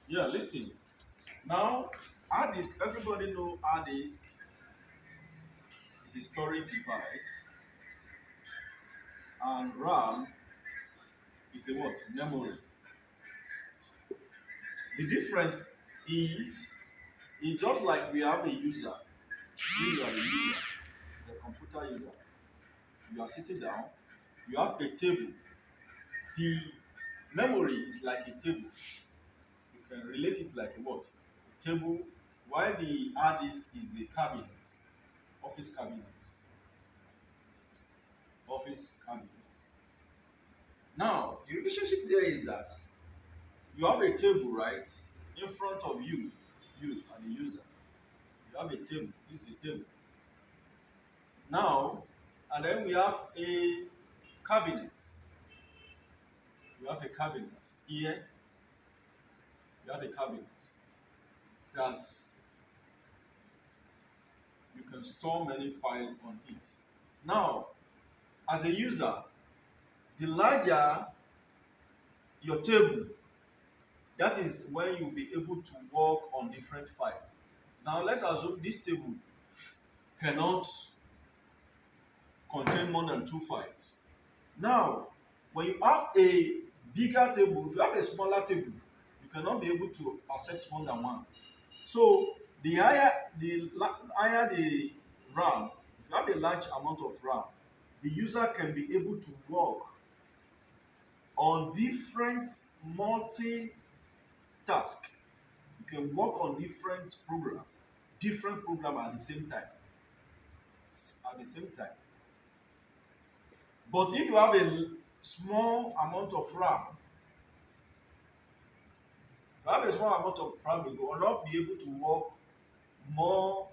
Yeah, listen. Now, hard disk, everybody know hard disk is a storage device, and RAM is a what? Memory. The difference is, it's just like we have a user. You are the user, the computer user. You are sitting down. You have a table. The memory is like a table. You can relate it like a what? A table. While the hard disk is a cabinet, office cabinet, office cabinet. Now, the relationship there is that you have a table right in front of you, you and the user. You have a table. This is a table. Now, and then we have a cabinet. You have a cabinet here. You have a cabinet that you can store many files on it. Now, as a user, the larger your table, that is when you'll be able to work on different files. Now, let's assume this table cannot contain more than 2 files. Now, when you have a bigger table, if you have a smaller table, you cannot be able to accept more than one. So higher the RAM, if you have a large amount of RAM, the user can be able to work on different multi task. You can work on different program at the same time. At the same time. But if you have a small amount of RAM, if you have a small amount of RAM, you will not be able to work more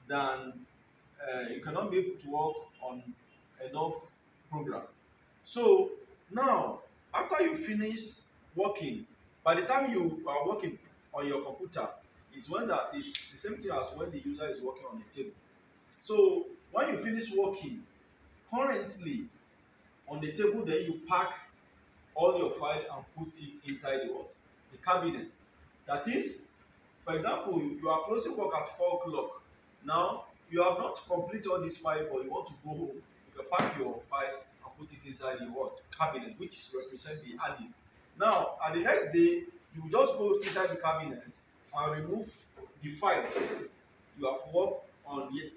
than you cannot be able to work on enough program. So now, after you finish working, by the time you are working on your computer, is when that is the same thing as when the user is working on the table. So when you finish working, currently on the table, then you pack all your files and put it inside the what? The cabinet. That is, for example, you are closing work at 4 o'clock. Now, you have not completed all these files, but you want to go home. You can pack your files and put it inside the what? Cabinet, which represent the hard disk. Now, at the next day, you just go inside the cabinet and remove the files you have worked on it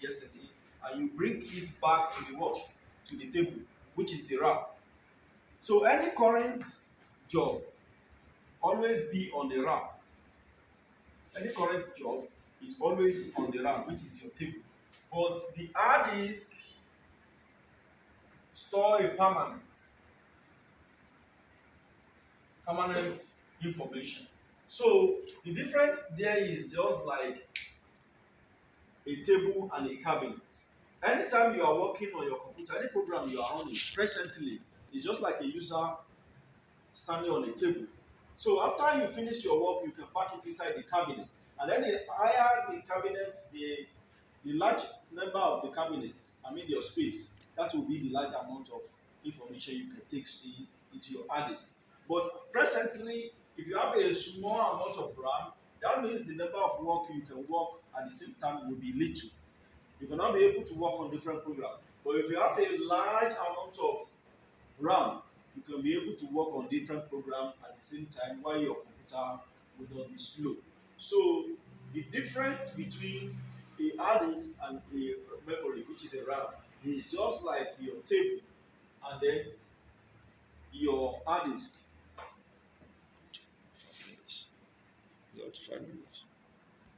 yesterday, and you bring it back to the what? To the table, which is the RAM. So any current job always be on the RAM. Any current job is always on the RAM, which is your table. But the hard disk store a permanent information. So the difference there is just like a table and a cabinet. Anytime you are working on your computer, any program you are running presently is just like a user standing on a table. So after you finish your work, you can pack it inside the cabinet. And then the higher the cabinet, the large number of the cabinet, I mean your space, that will be the large amount of information you can take into your hard disk. But presently, if you have a small amount of RAM, that means the number of work you can work at the same time will be little. You cannot be able to work on different programs. But if you have a large amount of RAM, you can be able to work on different programs at the same time while your computer will not be slow. So the difference between a hard disk and a memory, which is a RAM, is just like your table and then your hard disk. 5 minutes. Is that 5 minutes?